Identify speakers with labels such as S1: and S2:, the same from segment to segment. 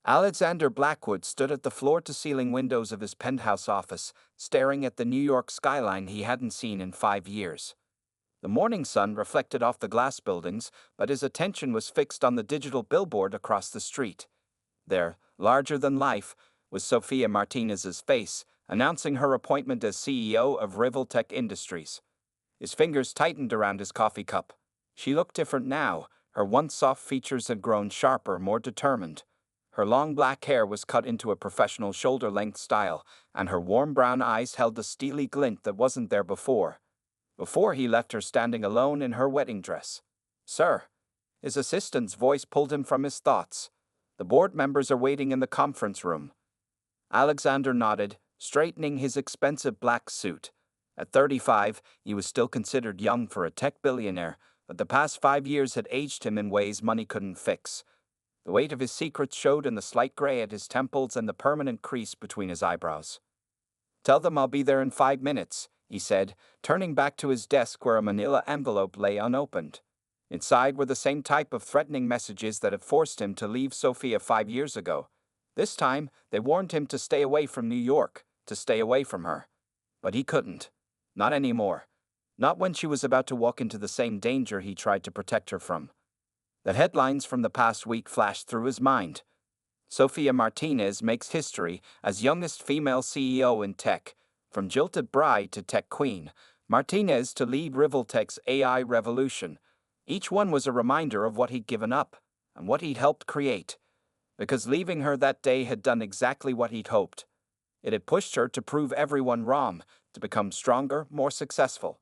S1: Alexander Blackwood stood at the floor-to-ceiling windows of his penthouse office, staring at the New York skyline he hadn't seen in 5 years. The morning sun reflected off the glass buildings, but his attention was fixed on the digital billboard across the street. There, larger than life, was Sophia Martinez's face, announcing her appointment as CEO of Rivaltech Industries. His fingers tightened around his coffee cup. She looked different now. Her once soft features had grown sharper, more determined. Her long black hair was cut into a professional shoulder-length style, and her warm brown eyes held a steely glint that wasn't there before. Before he left her standing alone in her wedding dress. "Sir." His assistant's voice pulled him from his thoughts. "The board members are waiting in the conference room." Alexander nodded, straightening his expensive black suit. At 35, he was still considered young for a tech billionaire, but the past 5 years had aged him in ways money couldn't fix. The weight of his secrets showed in the slight gray at his temples and the permanent crease between his eyebrows. "Tell them I'll be there in 5 minutes," he said, turning back to his desk where a manila envelope lay unopened. Inside were the same type of threatening messages that had forced him to leave Sophia 5 years ago. This time, they warned him to stay away from New York, to stay away from her. But he couldn't. Not anymore. Not when she was about to walk into the same danger he tried to protect her from. The headlines from the past week flashed through his mind. Sophia Martinez makes history as youngest female CEO in tech. From jilted bride to tech queen, Martinez to lead Rivaltech's AI revolution. Each one was a reminder of what he'd given up and what he'd helped create. Because leaving her that day had done exactly what he'd hoped. It had pushed her to prove everyone wrong, to become stronger, more successful.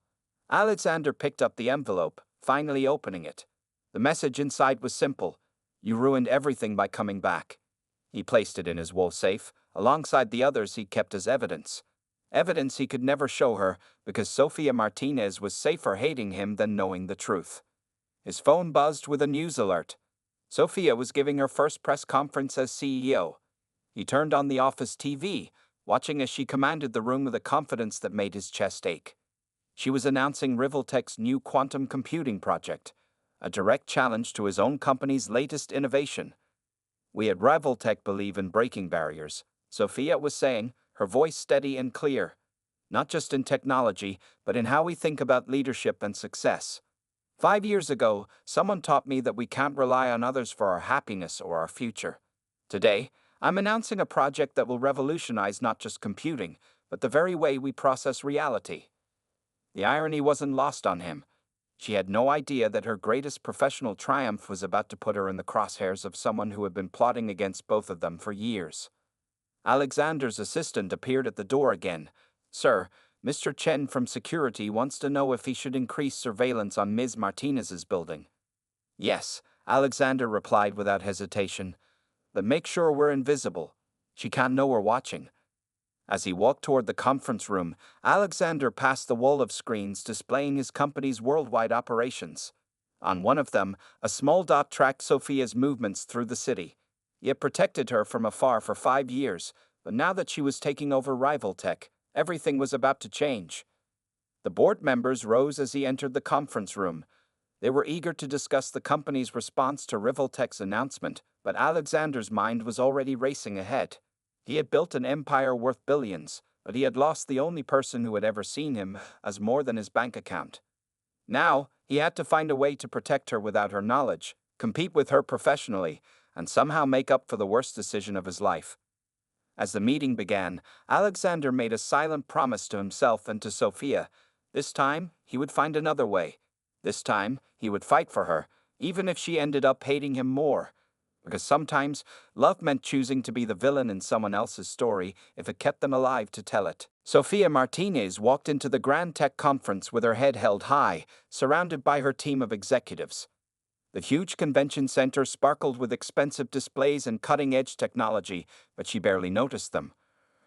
S1: Alexander picked up the envelope, finally opening it. The message inside was simple: "You ruined everything by coming back." He placed it in his wall safe, alongside the others he kept as evidence. Evidence he could never show her, because Sophia Martinez was safer hating him than knowing the truth. His phone buzzed with a news alert. Sophia was giving her first press conference as CEO. He turned on the office TV, watching as she commanded the room with a confidence that made his chest ache. She was announcing Rivaltech's new quantum computing project, a direct challenge to his own company's latest innovation. "We at Rivaltech believe in breaking barriers," Sophia was saying, her voice steady and clear. "Not just in technology, but in how we think about leadership and success. 5 years ago, someone taught me that we can't rely on others for our happiness or our future. Today, I'm announcing a project that will revolutionize not just computing, but the very way we process reality." The irony wasn't lost on him. She had no idea that her greatest professional triumph was about to put her in the crosshairs of someone who had been plotting against both of them for years. Alexander's assistant appeared at the door again. "Sir, Mr. Chen from security wants to know if he should increase surveillance on Ms. Martinez's building." "Yes," Alexander replied without hesitation. "But make sure we're invisible. She can't know we're watching." As he walked toward the conference room, Alexander passed the wall of screens displaying his company's worldwide operations. On one of them, a small dot tracked Sophia's movements through the city. He had protected her from afar for 5 years, but now that she was taking over Rivaltech, everything was about to change. The board members rose as he entered the conference room. They were eager to discuss the company's response to Rivaltech's announcement, but Alexander's mind was already racing ahead. He had built an empire worth billions, but he had lost the only person who had ever seen him as more than his bank account. Now, he had to find a way to protect her without her knowledge, compete with her professionally, and somehow make up for the worst decision of his life. As the meeting began, Alexander made a silent promise to himself and to Sophia. This time, he would find another way. This time, he would fight for her, even if she ended up hating him more. Because sometimes, love meant choosing to be the villain in someone else's story if it kept them alive to tell it. Sophia Martinez walked into the Grand Tech Conference with her head held high, surrounded by her team of executives. The huge convention center sparkled with expensive displays and cutting-edge technology, but she barely noticed them.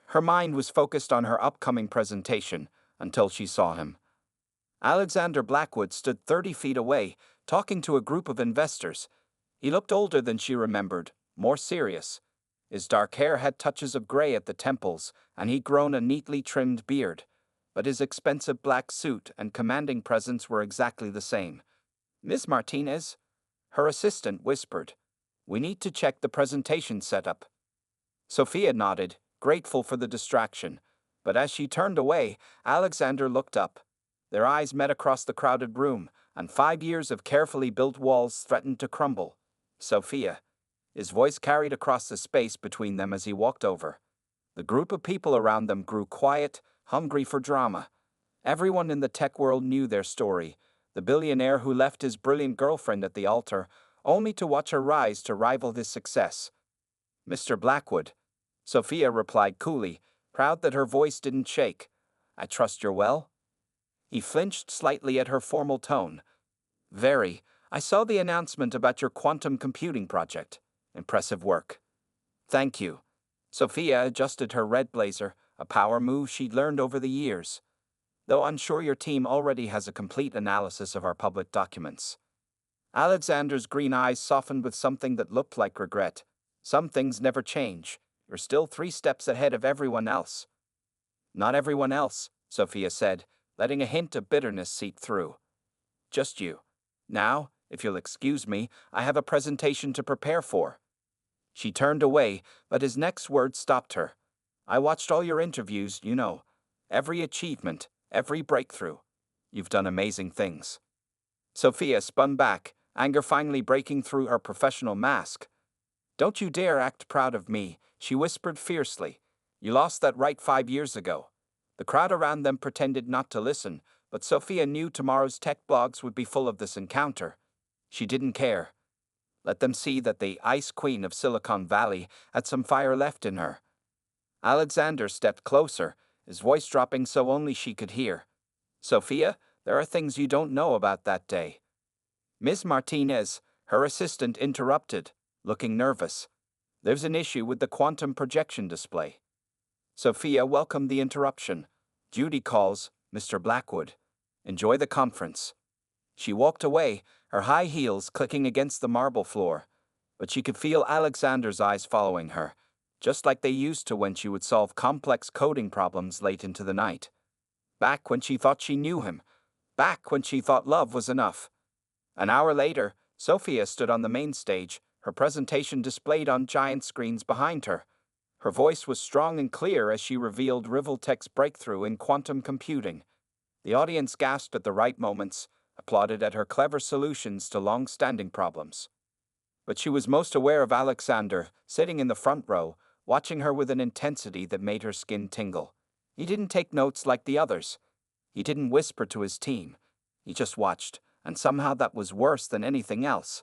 S1: Her mind was focused on her upcoming presentation, until she saw him. Alexander Blackwood stood 30 feet away, talking to a group of investors. He looked older than she remembered, more serious. His dark hair had touches of gray at the temples, and he'd grown a neatly trimmed beard. But his expensive black suit and commanding presence were exactly the same. "Miss Martinez?" Her assistant whispered. We need to check the presentation setup. Sophia nodded, grateful for the distraction. But as she turned away, Alexander looked up. Their eyes met across the crowded room, and 5 years of carefully built walls threatened to crumble. Sophia. His voice carried across the space between them as he walked over. The group of people around them grew quiet, hungry for drama. Everyone in the tech world knew their story. The billionaire who left his brilliant girlfriend at the altar, only to watch her rise to rival his success. Mr. Blackwood. Sophia replied coolly, proud that her voice didn't shake. I trust you're well? He flinched slightly at her formal tone. Very. I saw the announcement about your quantum computing project. Impressive work. Thank you. Sophia adjusted her red blazer, a power move she'd learned over the years. Though I'm sure your team already has a complete analysis of our public documents. Alexander's green eyes softened with something that looked like regret. Some things never change. You're still 3 steps ahead of everyone else. Not everyone else, Sophia said, letting a hint of bitterness seep through. Just you. Now, if you'll excuse me, I have a presentation to prepare for. She turned away, but his next word stopped her. I watched all your interviews, you know. Every achievement, every breakthrough. You've done amazing things. Sophia spun back, anger finally breaking through her professional mask. Don't you dare act proud of me, she whispered fiercely. You lost that right 5 years ago. The crowd around them pretended not to listen, but Sophia knew tomorrow's tech blogs would be full of this encounter. She didn't care. Let them see that the Ice Queen of Silicon Valley had some fire left in her. Alexander stepped closer, his voice dropping so only she could hear. Sophia, there are things you don't know about that day. Ms. Martinez, her assistant, interrupted, looking nervous. There's an issue with the quantum projection display. Sophia welcomed the interruption. Judy calls, Mr. Blackwood. Enjoy the conference. She walked away, her high heels clicking against the marble floor. But she could feel Alexander's eyes following her, just like they used to when she would solve complex coding problems late into the night. Back when she thought she knew him. Back when she thought love was enough. An hour later, Sophia stood on the main stage, her presentation displayed on giant screens behind her. Her voice was strong and clear as she revealed Rivaltech's breakthrough in quantum computing. The audience gasped at the right moments, applauded at her clever solutions to long-standing problems. But she was most aware of Alexander, sitting in the front row, watching her with an intensity that made her skin tingle. He didn't take notes like the others. He didn't whisper to his team. He just watched, and somehow that was worse than anything else.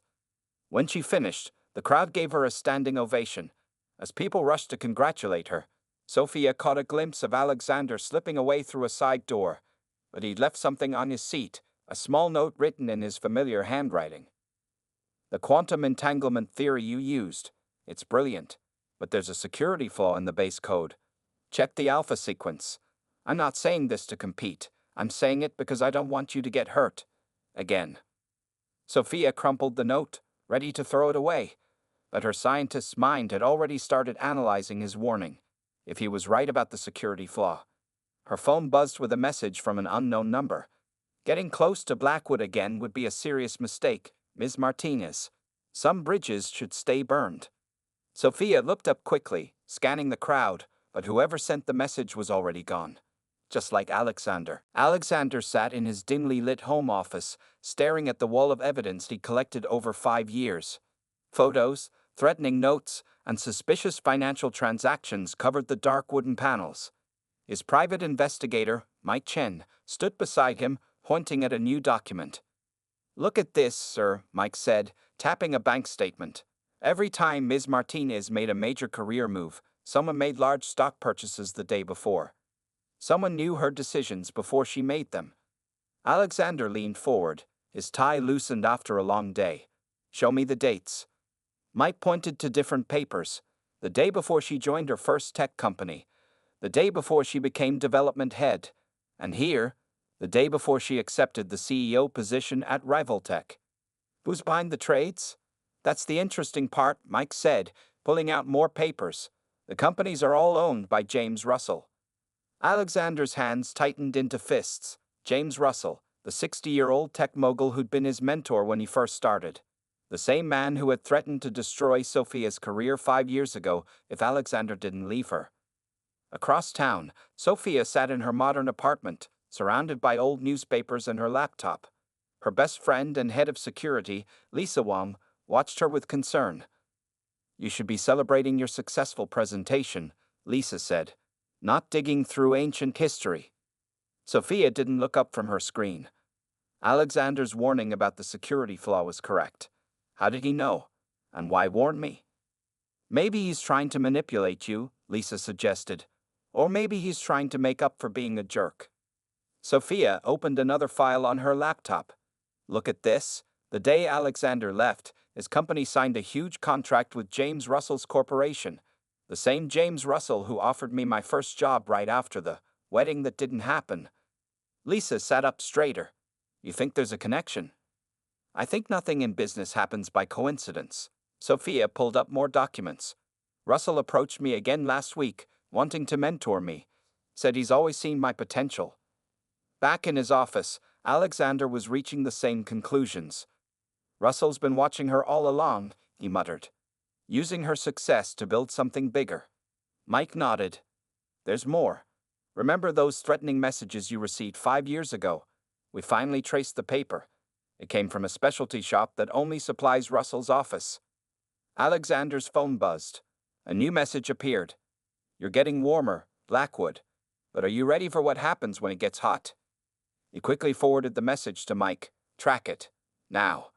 S1: When she finished, the crowd gave her a standing ovation. As people rushed to congratulate her, Sophia caught a glimpse of Alexander slipping away through a side door. But he'd left something on his seat, a small note written in his familiar handwriting. The quantum entanglement theory you used, it's brilliant, but there's a security flaw in the base code. Check the alpha sequence. I'm not saying this to compete. I'm saying it because I don't want you to get hurt. Again. Sophia crumpled the note, ready to throw it away. But her scientist's mind had already started analyzing his warning. If he was right about the security flaw. Her phone buzzed with a message from an unknown number. Getting close to Blackwood again would be a serious mistake, Ms. Martinez. Some bridges should stay burned. Sophia looked up quickly, scanning the crowd, but whoever sent the message was already gone. Just like Alexander. Alexander sat in his dimly lit home office, staring at the wall of evidence he'd collected over 5 years. Photos, threatening notes, and suspicious financial transactions covered the dark wooden panels. His private investigator, Mike Chen, stood beside him, pointing at a new document. Look at this, sir, Mike said, tapping a bank statement. Every time Ms. Martinez made a major career move, someone made large stock purchases the day before. Someone knew her decisions before she made them. Alexander leaned forward, his tie loosened after a long day. Show me the dates. Mike pointed to different papers. The day before she joined her first tech company. The day before she became development head. And here, the day before she accepted the CEO position at Rivaltech. Who's behind the trades? That's the interesting part, Mike said, pulling out more papers. The companies are all owned by James Russell. Alexander's hands tightened into fists. James Russell, the 60-year-old tech mogul who'd been his mentor when he first started. The same man who had threatened to destroy Sophia's career 5 years ago if Alexander didn't leave her. Across town, Sophia sat in her modern apartment, surrounded by old newspapers and her laptop. Her best friend and head of security, Lisa Wong, watched her with concern. "You should be celebrating your successful presentation," Lisa said, "not digging through ancient history." Sophia didn't look up from her screen. Alexander's warning about the security flaw was correct. How did he know? And why warn me? "Maybe he's trying to manipulate you," Lisa suggested. "Or maybe he's trying to make up for being a jerk." Sophia opened another file on her laptop. "Look at this. The day Alexander left, his company signed a huge contract with James Russell's corporation. The same James Russell who offered me my first job right after the wedding that didn't happen." Lisa sat up straighter. "You think there's a connection?" "I think nothing in business happens by coincidence." Sophia pulled up more documents. "Russell approached me again last week, wanting to mentor me. Said he's always seen my potential." Back in his office, Alexander was reaching the same conclusions. "Russell's been watching her all along," he muttered. "Using her success to build something bigger." Mike nodded. "There's more. Remember those threatening messages you received 5 years ago? We finally traced the paper. It came from a specialty shop that only supplies Russell's office." Alexander's phone buzzed. A new message appeared. "You're getting warmer, Blackwood. But are you ready for what happens when it gets hot?" He quickly forwarded the message to Mike. "Track it. Now."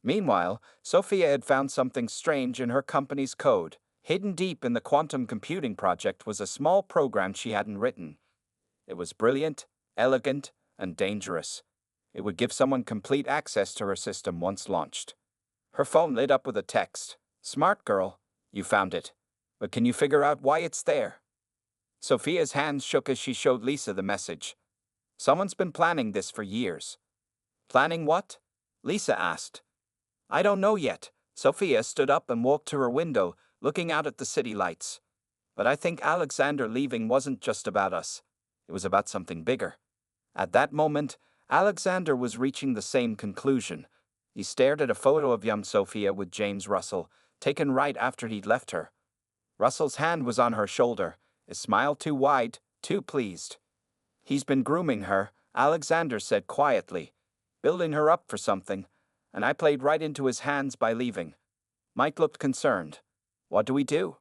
S1: Meanwhile, Sophia had found something strange in her company's code. Hidden deep in the quantum computing project was a small program she hadn't written. It was brilliant, elegant, and dangerous. It would give someone complete access to her system once launched. Her phone lit up with a text. "Smart girl, you found it. But can you figure out why it's there?" Sophia's hands shook as she showed Lisa the message. "Someone's been planning this for years." "Planning what?" Lisa asked. "I don't know yet." Sophia stood up and walked to her window, looking out at the city lights. "But I think Alexander leaving wasn't just about us. It was about something bigger." At that moment, Alexander was reaching the same conclusion. He stared at a photo of young Sophia with James Russell, taken right after he'd left her. Russell's hand was on her shoulder, his smile too wide, too pleased. "He's been grooming her," Alexander said quietly, "building her up for something, and I played right into his hands by leaving." Mike looked concerned. "What do we do?"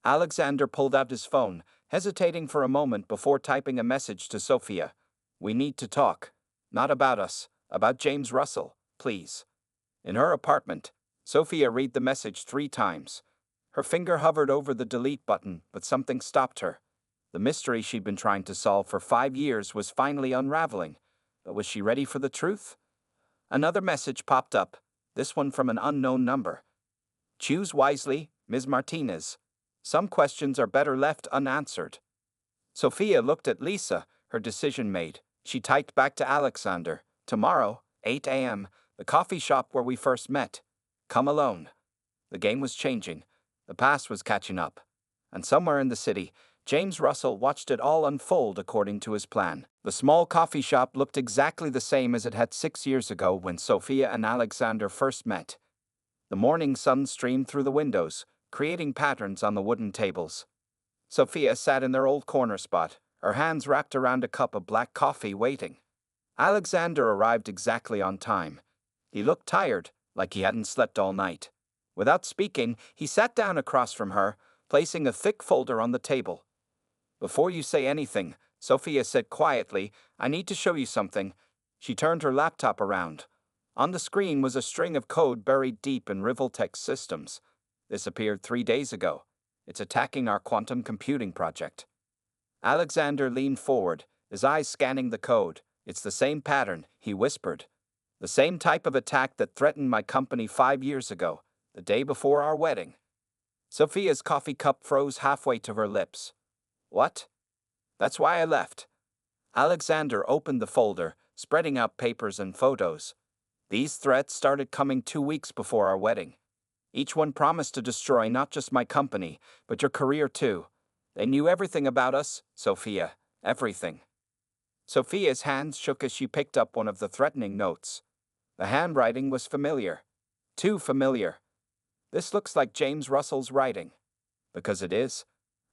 S1: Alexander pulled out his phone, hesitating for a moment before typing a message to Sophia. "We need to talk. Not about us, about James Russell, please." In her apartment, Sophia read the message 3 times. Her finger hovered over the delete button, but something stopped her. The mystery she'd been trying to solve for 5 years was finally unraveling. But was she ready for the truth? Another message popped up, this one from an unknown number. "Choose wisely, Ms. Martinez. Some questions are better left unanswered." Sophia looked at Lisa, her decision made. She typed back to Alexander, "Tomorrow, 8 a.m., the coffee shop where we first met. Come alone." The game was changing. The past was catching up. And somewhere in the city, James Russell watched it all unfold according to his plan. The small coffee shop looked exactly the same as it had 6 years ago when Sophia and Alexander first met. The morning sun streamed through the windows, creating patterns on the wooden tables. Sophia sat in their old corner spot, her hands wrapped around a cup of black coffee, waiting. Alexander arrived exactly on time. He looked tired, like he hadn't slept all night. Without speaking, he sat down across from her, placing a thick folder on the table. "Before you say anything," Sophia said quietly, "I need to show you something." She turned her laptop around. On the screen was a string of code buried deep in Rivaltech's systems. "This appeared 3 days ago. It's attacking our quantum computing project." Alexander leaned forward, his eyes scanning the code. "It's the same pattern," he whispered. "The same type of attack that threatened my company 5 years ago, the day before our wedding." Sophia's coffee cup froze halfway to her lips. "What?" "That's why I left." Alexander opened the folder, spreading out papers and photos. "These threats started coming 2 weeks before our wedding. Each one promised to destroy not just my company, but your career too. They knew everything about us, Sophia, everything." Sophia's hands shook as she picked up one of the threatening notes. The handwriting was familiar. Too familiar. This looks like James Russell's writing. Because it is.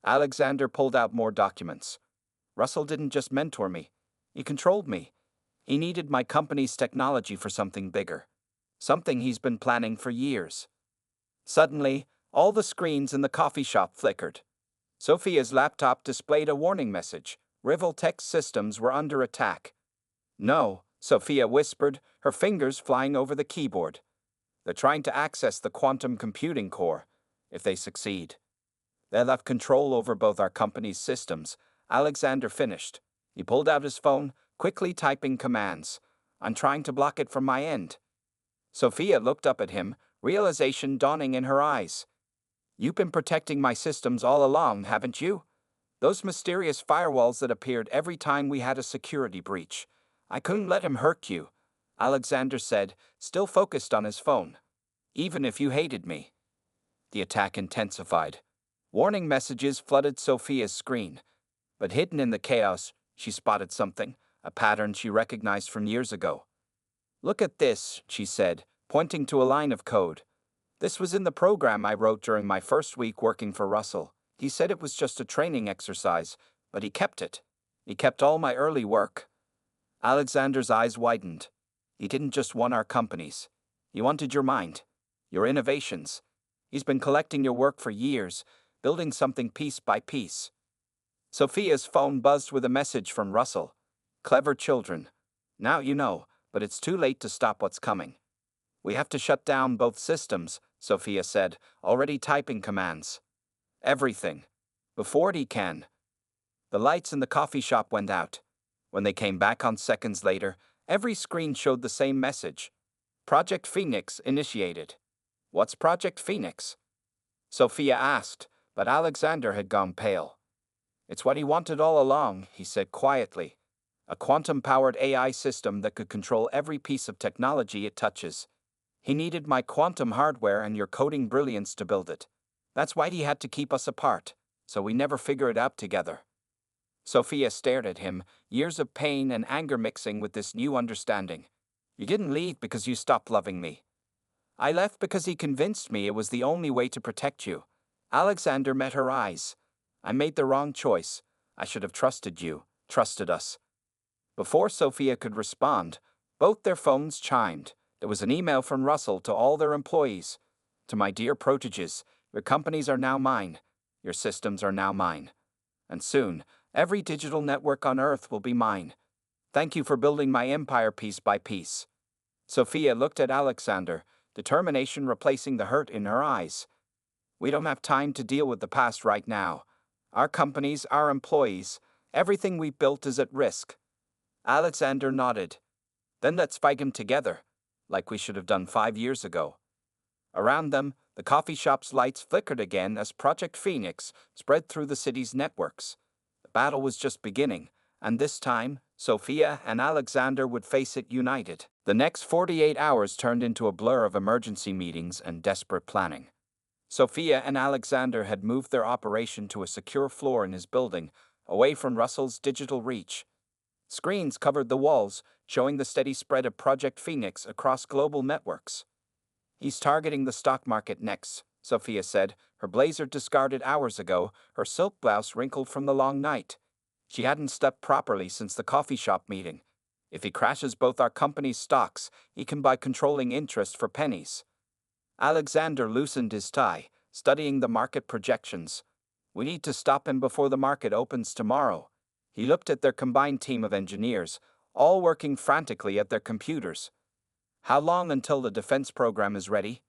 S1: Alexander pulled out more documents. Russell didn't just mentor me. He controlled me. He needed my company's technology for something bigger. Something he's been planning for years. Suddenly, all the screens in the coffee shop flickered. Sophia's laptop displayed a warning message. Rival Tech systems were under attack. No, Sophia whispered, her fingers flying over the keyboard. They're trying to access the quantum computing core. If they succeed, they'll have control over both our company's systems. Alexander finished. He pulled out his phone, quickly typing commands. I'm trying to block it from my end. Sophia looked up at him, realization dawning in her eyes. You've been protecting my systems all along, haven't you? Those mysterious firewalls that appeared every time we had a security breach. I couldn't let him hurt you, Alexander said, still focused on his phone. Even if you hated me. The attack intensified. Warning messages flooded Sophia's screen. But hidden in the chaos, she spotted something, a pattern she recognized from years ago. Look at this, she said, pointing to a line of code. This was in the program I wrote during my first week working for Russell. He said it was just a training exercise, but he kept it. He kept all my early work. Alexander's eyes widened. He didn't just want our companies. He wanted your mind, your innovations. He's been collecting your work for years, building something piece by piece. Sophia's phone buzzed with a message from Russell. Clever children. Now you know, but it's too late to stop what's coming. We have to shut down both systems, Sophia said, already typing commands. Everything. Before he can. The lights in the coffee shop went out. When they came back on seconds later, every screen showed the same message. Project Phoenix initiated. What's Project Phoenix? Sophia asked, but Alexander had gone pale. It's what he wanted all along, he said quietly. A quantum-powered AI system that could control every piece of technology it touches. He needed my quantum hardware and your coding brilliance to build it. That's why he had to keep us apart, so we never figure it out together. Sophia stared at him, years of pain and anger mixing with this new understanding. You didn't leave because you stopped loving me. I left because he convinced me it was the only way to protect you. Alexander met her eyes. I made the wrong choice. I should have trusted you, trusted us. Before Sophia could respond, both their phones chimed. There was an email from Russell to all their employees. To my dear proteges, your companies are now mine. Your systems are now mine. And soon, every digital network on Earth will be mine. Thank you for building my empire piece by piece. Sophia looked at Alexander, determination replacing the hurt in her eyes. We don't have time to deal with the past right now. Our companies, our employees, everything we built is at risk. Alexander nodded. Then let's fight him together, like we should have done 5 years ago. Around them, the coffee shop's lights flickered again as Project Phoenix spread through the city's networks. The battle was just beginning, and this time, Sophia and Alexander would face it united. The next 48 hours turned into a blur of emergency meetings and desperate planning. Sophia and Alexander had moved their operation to a secure floor in his building, away from Russell's digital reach. Screens covered the walls, showing the steady spread of Project Phoenix across global networks. He's targeting the stock market next, Sophia said, her blazer discarded hours ago, her silk blouse wrinkled from the long night. She hadn't slept properly since the coffee shop meeting. If he crashes both our company's stocks, he can buy controlling interest for pennies. Alexander loosened his tie, studying the market projections. We need to stop him before the market opens tomorrow. He looked at their combined team of engineers, all working frantically at their computers. How long until the defense program is ready?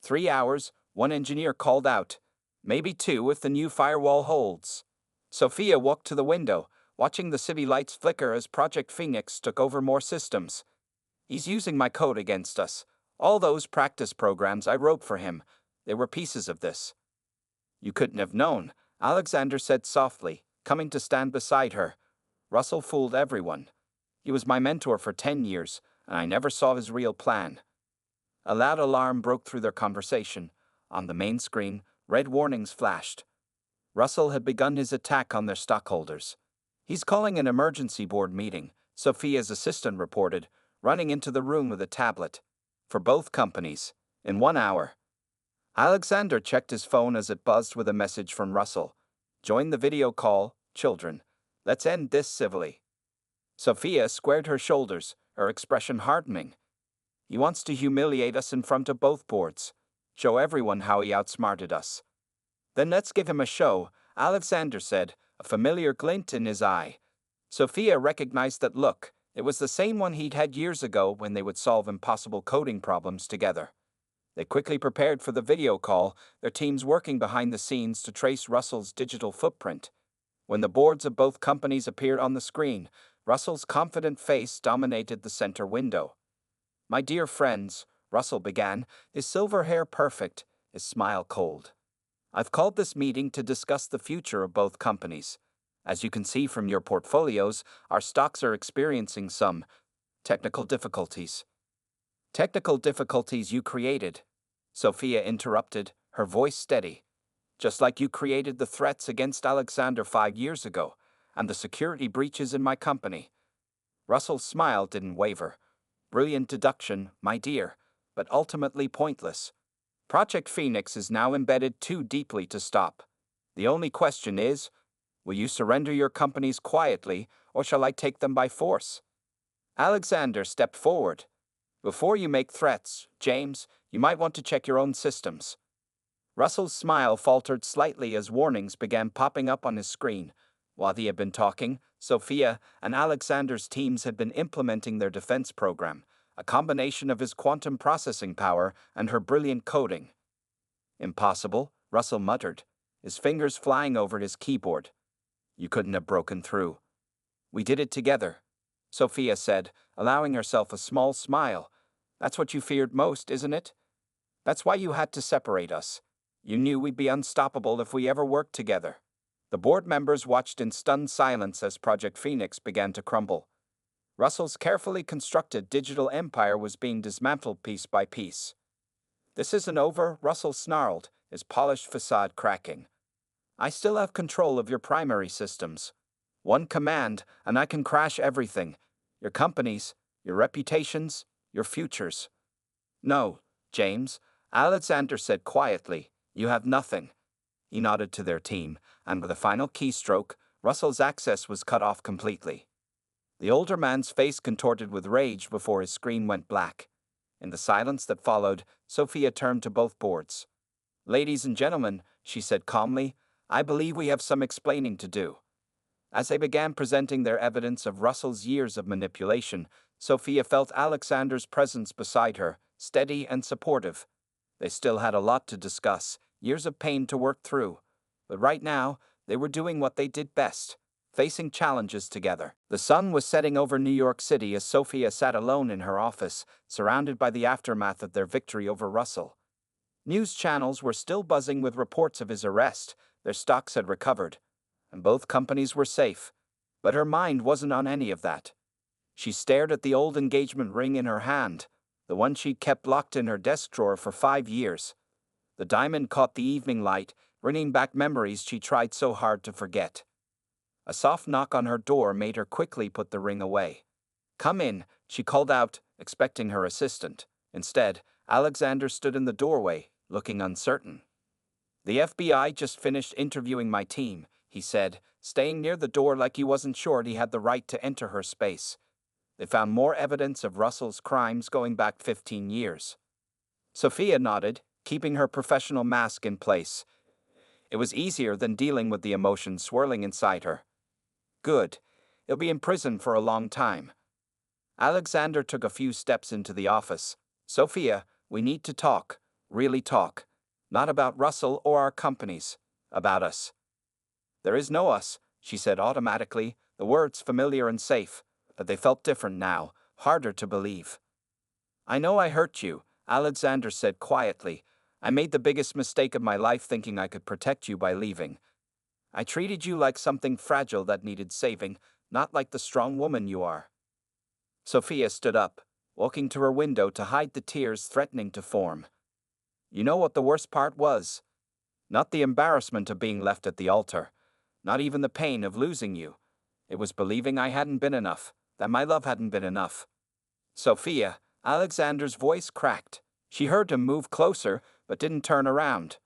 S1: 3 hours, one engineer called out. Maybe 2 if the new firewall holds. Sophia walked to the window, watching the city lights flicker as Project Phoenix took over more systems. He's using my code against us. All those practice programs I wrote for him, they were pieces of this. You couldn't have known, Alexander said softly, coming to stand beside her. Russell fooled everyone. He was my mentor for 10 years, and I never saw his real plan. A loud alarm broke through their conversation. On the main screen, red warnings flashed. Russell had begun his attack on their stockholders. He's calling an emergency board meeting, Sophia's assistant reported, running into the room with a tablet. For both companies, In 1 hour. Alexander checked his phone as it buzzed with a message from Russell. Join the video call, children. Let's end this civilly. Sophia squared her shoulders, her expression hardening. He wants to humiliate us in front of both boards. Show everyone how he outsmarted us. Then let's give him a show, Alexander said, a familiar glint in his eye. Sophia recognized that look. It was the same one he'd had years ago when they would solve impossible coding problems together. They quickly prepared for the video call, their teams working behind the scenes to trace Russell's digital footprint. When the boards of both companies appeared on the screen, Russell's confident face dominated the center window. My dear friends, Russell began, his silver hair perfect, his smile cold. I've called this meeting to discuss the future of both companies. As you can see from your portfolios, our stocks are experiencing some technical difficulties. Technical difficulties you created, Sophia interrupted, her voice steady. Just like you created the threats against Alexander 5 years ago, and the security breaches in my company. Russell's smile didn't waver. Brilliant deduction, my dear, but ultimately pointless. Project Phoenix is now embedded too deeply to stop. The only question is, will you surrender your companies quietly, or shall I take them by force? Alexander stepped forward. Before you make threats, James, you might want to check your own systems. Russell's smile faltered slightly as warnings began popping up on his screen. While he had been talking, Sophia and Alexander's teams had been implementing their defense program, a combination of his quantum processing power and her brilliant coding. Impossible, Russell muttered, his fingers flying over his keyboard. You couldn't have broken through. We did it together, Sophia said, allowing herself a small smile. That's what you feared most, isn't it? That's why you had to separate us. You knew we'd be unstoppable if we ever worked together. The board members watched in stunned silence as Project Phoenix began to crumble. Russell's carefully constructed digital empire was being dismantled piece by piece. This isn't over, Russell snarled, his polished facade cracking. I still have control of your primary systems. One command, and I can crash everything. Your companies, your reputations, your futures. No, James, Alexander said quietly, you have nothing. He nodded to their team, and with a final keystroke, Russell's access was cut off completely. The older man's face contorted with rage before his screen went black. In the silence that followed, Sophia turned to both boards. Ladies and gentlemen, she said calmly, I believe we have some explaining to do. As they began presenting their evidence of Russell's years of manipulation, Sophia felt Alexander's presence beside her, steady and supportive. They still had a lot to discuss, years of pain to work through. But right now, they were doing what they did best, facing challenges together. The sun was setting over New York City as Sophia sat alone in her office, surrounded by the aftermath of their victory over Russell. News channels were still buzzing with reports of his arrest, their stocks had recovered, and both companies were safe. But her mind wasn't on any of that. She stared at the old engagement ring in her hand, the one she'd kept locked in her desk drawer for 5 years. The diamond caught the evening light, bringing back memories she tried so hard to forget. A soft knock on her door made her quickly put the ring away. Come in, she called out, expecting her assistant. Instead, Alexander stood in the doorway, looking uncertain. The FBI just finished interviewing my team, he said, staying near the door like he wasn't sure he had the right to enter her space. They found more evidence of Russell's crimes going back 15 years. Sophia nodded, keeping her professional mask in place. It was easier than dealing with the emotions swirling inside her. Good. He'll be in prison for a long time. Alexander took a few steps into the office. Sophia, we need to talk, really talk. Not about Russell or our companies, about us. There is no us, she said automatically, the words familiar and safe, but they felt different now, harder to believe. I know I hurt you, Alexander said quietly. I made the biggest mistake of my life thinking I could protect you by leaving. I treated you like something fragile that needed saving, not like the strong woman you are. Sophia stood up, walking to her window to hide the tears threatening to form. You know what the worst part was? Not the embarrassment of being left at the altar, not even the pain of losing you. It was believing I hadn't been enough, that my love hadn't been enough. Sophia, Alexander's voice cracked. She heard him move closer, but didn't turn around.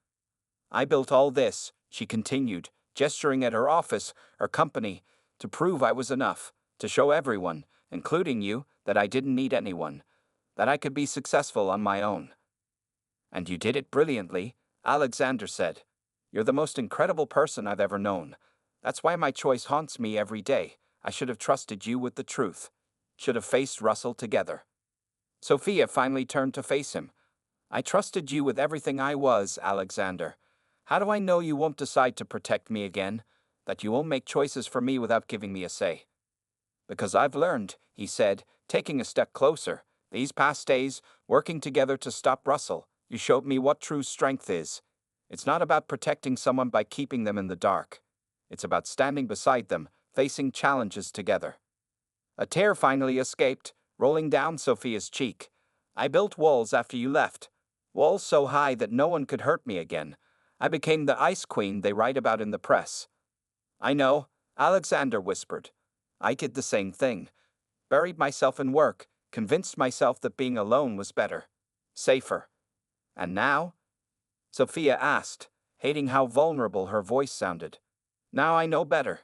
S1: I built all this, she continued, gesturing at her office, her company, to prove I was enough, to show everyone, including you, that I didn't need anyone, that I could be successful on my own. And you did it brilliantly, Alexander said. You're the most incredible person I've ever known. That's why my choice haunts me every day. I should have trusted you with the truth. Should have faced Russell together. Sophia finally turned to face him. I trusted you with everything I was, Alexander. How do I know you won't decide to protect me again? That you won't make choices for me without giving me a say? Because I've learned, he said, taking a step closer. These past days, working together to stop Russell, you showed me what true strength is. It's not about protecting someone by keeping them in the dark. It's about standing beside them, facing challenges together. A tear finally escaped, rolling down Sophia's cheek. I built walls after you left. Walls so high that no one could hurt me again. I became the ice queen they write about in the press. I know, Alexander whispered. I did the same thing. Buried myself in work, convinced myself that being alone was better. Safer. And now? Sophia asked, hating how vulnerable her voice sounded. Now I know better.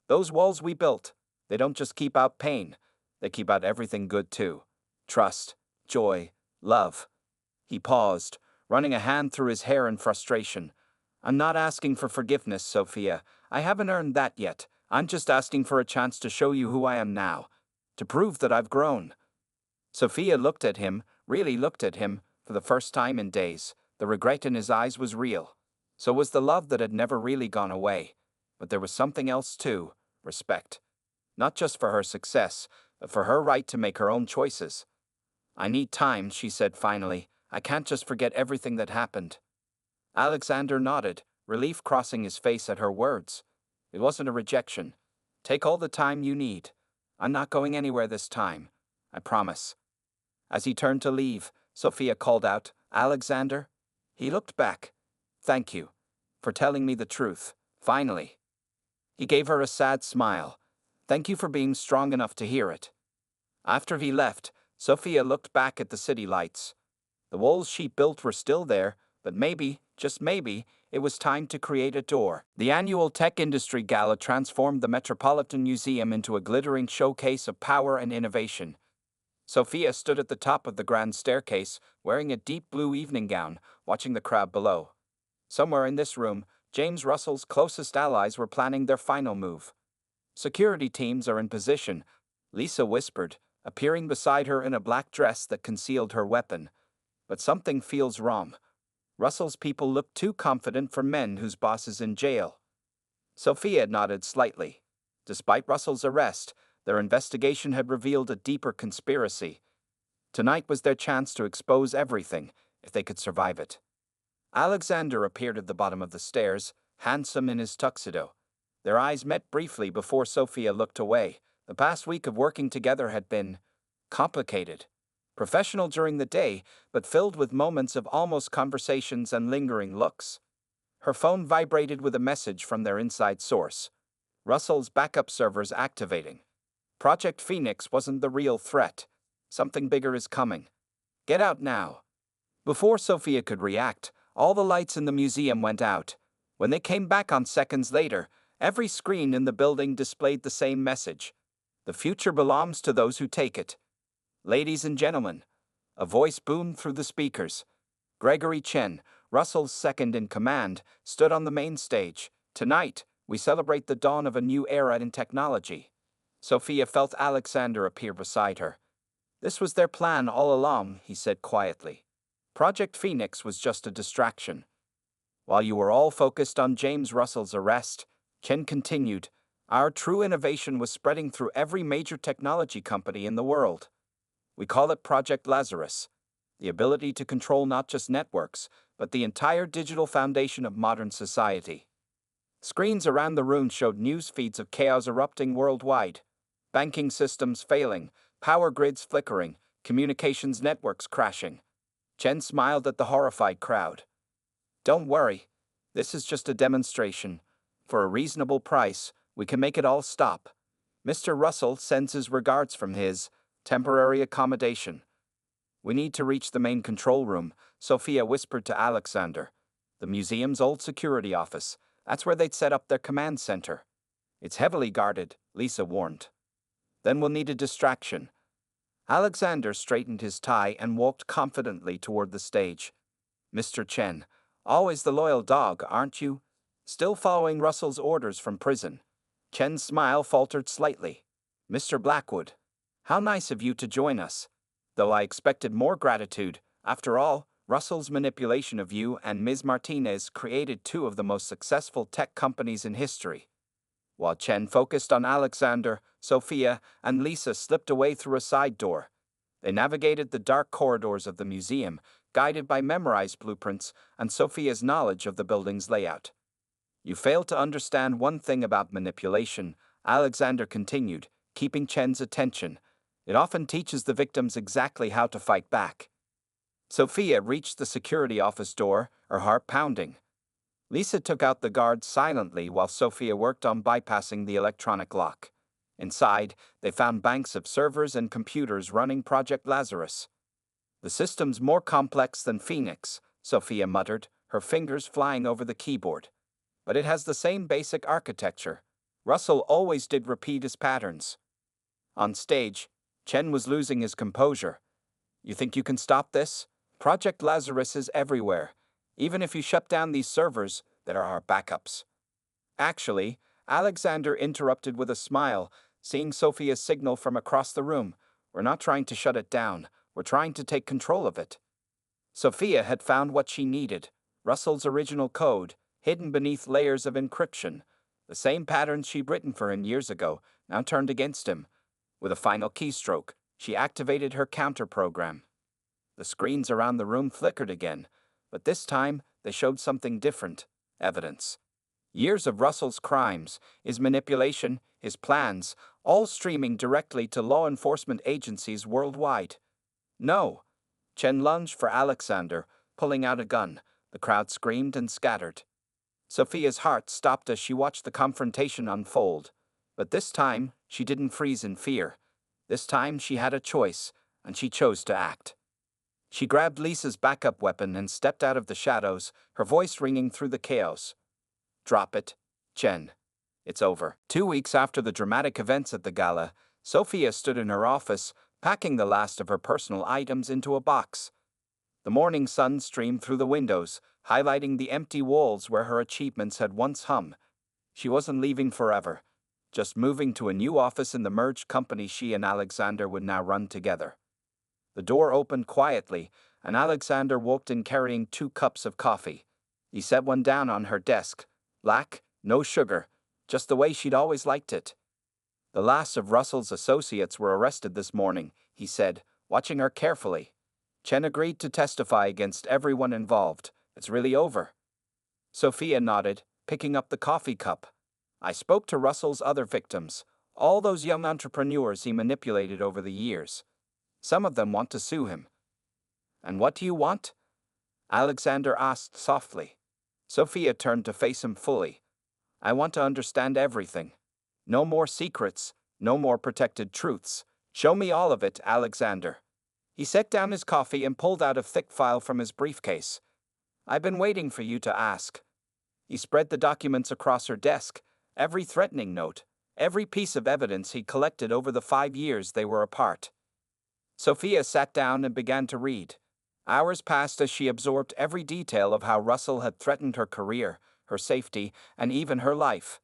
S1: Those walls we built, they don't just keep out pain, they keep out everything good too. Trust, joy, love. He paused, running a hand through his hair in frustration. I'm not asking for forgiveness, Sophia. I haven't earned that yet. I'm just asking for a chance to show you who I am now. To prove that I've grown. Sophia looked at him, really looked at him, for the first time in days. The regret in his eyes was real. So was the love that had never really gone away. But there was something else too, respect. Not just for her success, but for her right to make her own choices. I need time, she said finally. I can't just forget everything that happened. Alexander nodded, relief crossing his face at her words. It wasn't a rejection. Take all the time you need. I'm not going anywhere this time. I promise. As he turned to leave, Sophia called out, Alexander? He looked back. Thank you. For telling me the truth. Finally. He gave her a sad smile. Thank you for being strong enough to hear it. After he left, Sophia looked back at the city lights. The walls she built were still there, but maybe, just maybe, it was time to create a door. The annual Tech Industry Gala transformed the Metropolitan Museum into a glittering showcase of power and innovation. Sophia stood at the top of the grand staircase, wearing a deep blue evening gown, watching the crowd below. Somewhere in this room, James Russell's closest allies were planning their final move. Security teams are in position, Lisa whispered, appearing beside her in a black dress that concealed her weapon. But something feels wrong. Russell's people look too confident for men whose boss is in jail. Sophia nodded slightly. Despite Russell's arrest, their investigation had revealed a deeper conspiracy. Tonight was their chance to expose everything, if they could survive it. Alexander appeared at the bottom of the stairs, handsome in his tuxedo. Their eyes met briefly before Sophia looked away. The past week of working together had been complicated. Professional during the day, but filled with moments of almost conversations and lingering looks. Her phone vibrated with a message from their inside source. Russell's backup servers activating. Project Phoenix wasn't the real threat. Something bigger is coming. Get out now. Before Sophia could react, all the lights in the museum went out. When they came back on seconds later, every screen in the building displayed the same message. The future belongs to those who take it. Ladies and gentlemen, a voice boomed through the speakers. Gregory Chen, Russell's second in command, stood on the main stage. Tonight, we celebrate the dawn of a new era in technology. Sophia felt Alexander appear beside her. This was their plan all along, he said quietly. Project Phoenix was just a distraction. While you were all focused on James Russell's arrest, Chen continued, our true innovation was spreading through every major technology company in the world. We call it Project Lazarus, the ability to control not just networks, but the entire digital foundation of modern society. Screens around the room showed news feeds of chaos erupting worldwide. Banking systems failing, power grids flickering, communications networks crashing. Chen smiled at the horrified crowd. Don't worry, this is just a demonstration. For a reasonable price, we can make it all stop. Mr. Russell sends his regards from his temporary accommodation. We need to reach the main control room, Sophia whispered to Alexander. The museum's old security office. That's where they'd set up their command center. It's heavily guarded, Lisa warned. Then we'll need a distraction. Alexander straightened his tie and walked confidently toward the stage. Mr. Chen, always the loyal dog, aren't you? Still following Russell's orders from prison. Chen's smile faltered slightly. Mr. Blackwood, how nice of you to join us. Though I expected more gratitude, after all, Russell's manipulation of you and Ms. Martinez created two of the most successful tech companies in history. While Chen focused on Alexander, Sophia, and Lisa slipped away through a side door. They navigated the dark corridors of the museum, guided by memorized blueprints and Sophia's knowledge of the building's layout. You fail to understand one thing about manipulation, Alexander continued, keeping Chen's attention. It often teaches the victims exactly how to fight back. Sophia reached the security office door, her heart pounding. Lisa took out the guard silently while Sophia worked on bypassing the electronic lock. Inside, they found banks of servers and computers running Project Lazarus. The system's more complex than Phoenix, Sophia muttered, her fingers flying over the keyboard. But it has the same basic architecture. Russell always did repeat his patterns. On stage, Chen was losing his composure. You think you can stop this? Project Lazarus is everywhere. Even if you shut down these servers, there are backups. Actually, Alexander interrupted with a smile, seeing Sophia's signal from across the room. We're not trying to shut it down. We're trying to take control of it. Sophia had found what she needed, Russell's original code, hidden beneath layers of encryption. The same patterns she'd written for him years ago, now turned against him. With a final keystroke, she activated her counter program. The screens around the room flickered again, but this time they showed something different, evidence. Years of Russell's crimes, his manipulation, his plans, all streaming directly to law enforcement agencies worldwide. No. Chen lunged for Alexander, pulling out a gun. The crowd screamed and scattered. Sophia's heart stopped as she watched the confrontation unfold. But this time, she didn't freeze in fear. This time she had a choice, and she chose to act. She grabbed Lisa's backup weapon and stepped out of the shadows, her voice ringing through the chaos. Drop it, Chen. It's over. 2 weeks after the dramatic events at the gala, Sophia stood in her office, packing the last of her personal items into a box. The morning sun streamed through the windows, highlighting the empty walls where her achievements had once hung. She wasn't leaving forever, just moving to a new office in the merged company she and Alexander would now run together. The door opened quietly, and Alexander walked in carrying 2 cups of coffee. He set one down on her desk. Black, no sugar, just the way she'd always liked it. The last of Russell's associates were arrested this morning, he said, watching her carefully. Chen agreed to testify against everyone involved. It's really over. Sophia nodded, picking up the coffee cup. I spoke to Russell's other victims, all those young entrepreneurs he manipulated over the years. Some of them want to sue him. And what do you want? Alexander asked softly. Sophia turned to face him fully. I want to understand everything. No more secrets, no more protected truths. Show me all of it, Alexander. He set down his coffee and pulled out a thick file from his briefcase. I've been waiting for you to ask. He spread the documents across her desk, every threatening note, every piece of evidence he'd collected over the 5 years they were apart. Sophia sat down and began to read. Hours passed as she absorbed every detail of how Russell had threatened her career, her safety, and even her life.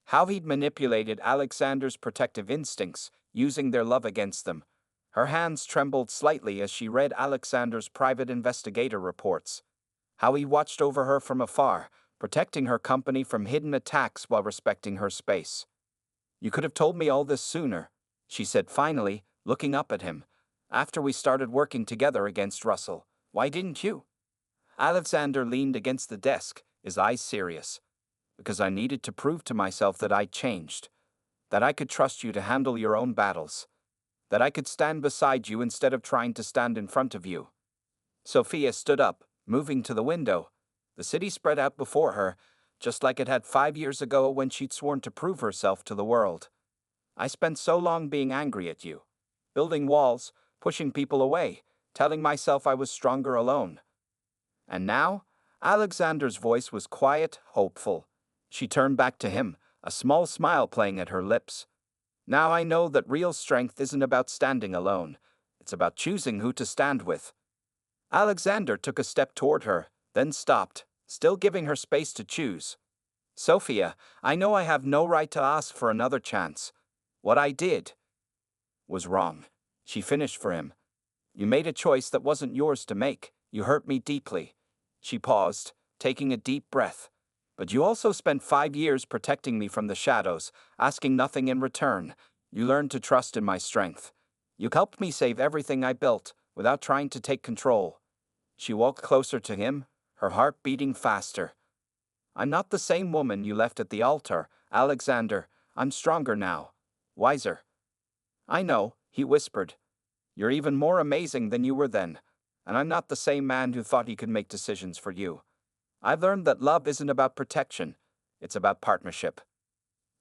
S1: How he'd manipulated Alexander's protective instincts, using their love against them. Her hands trembled slightly as she read Alexander's private investigator reports. How he watched over her from afar, protecting her company from hidden attacks while respecting her space. You could have told me all this sooner, she said finally, looking up at him. After we started working together against Russell, why didn't you? Alexander leaned against the desk, his eyes serious. Because I needed to prove to myself that I'd changed. That I could trust you to handle your own battles. That I could stand beside you instead of trying to stand in front of you. Sophia stood up, moving to the window. The city spread out before her, just like it had 5 years ago when she'd sworn to prove herself to the world. I spent so long being angry at you. Building walls, pushing people away, telling myself I was stronger alone. And now, Alexander's voice was quiet, hopeful. She turned back to him, a small smile playing at her lips. Now I know that real strength isn't about standing alone. It's about choosing who to stand with. Alexander took a step toward her, then stopped, still giving her space to choose. Sophia, I know I have no right to ask for another chance. What I did was wrong. She finished for him. You made a choice that wasn't yours to make. You hurt me deeply. She paused, taking a deep breath. But you also spent 5 years protecting me from the shadows, asking nothing in return. You learned to trust in my strength. You helped me save everything I built, without trying to take control. She walked closer to him, her heart beating faster. I'm not the same woman you left at the altar, Alexander. I'm stronger now. Wiser. I know, he whispered. You're even more amazing than you were then, and I'm not the same man who thought he could make decisions for you. I've learned that love isn't about protection, it's about partnership.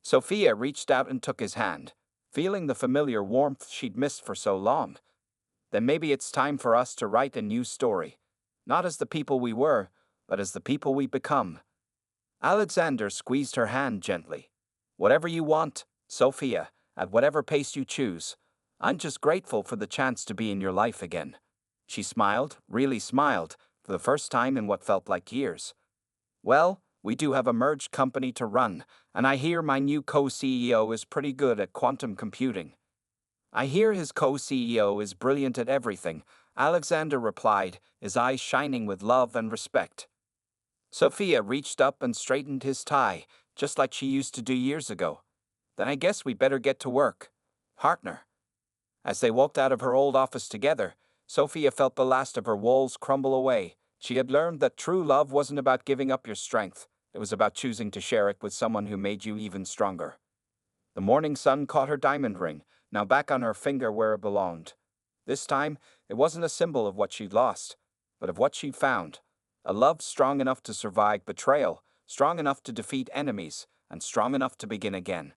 S1: Sophia reached out and took his hand, feeling the familiar warmth she'd missed for so long. Then maybe it's time for us to write a new story. Not as the people we were, but as the people we become. Alexander squeezed her hand gently. Whatever you want, Sophia, at whatever pace you choose. I'm just grateful for the chance to be in your life again. She smiled, really smiled, for the first time in what felt like years. Well, we do have a merged company to run, and I hear my new co-CEO is pretty good at quantum computing. I hear his co-CEO is brilliant at everything, Alexander replied, his eyes shining with love and respect. Sophia reached up and straightened his tie, just like she used to do years ago. Then I guess we better get to work. Partner. As they walked out of her old office together, Sophia felt the last of her walls crumble away. She had learned that true love wasn't about giving up your strength. It was about choosing to share it with someone who made you even stronger. The morning sun caught her diamond ring, now back on her finger where it belonged. This time, it wasn't a symbol of what she'd lost, but of what she'd found. A love strong enough to survive betrayal, strong enough to defeat enemies, and strong enough to begin again.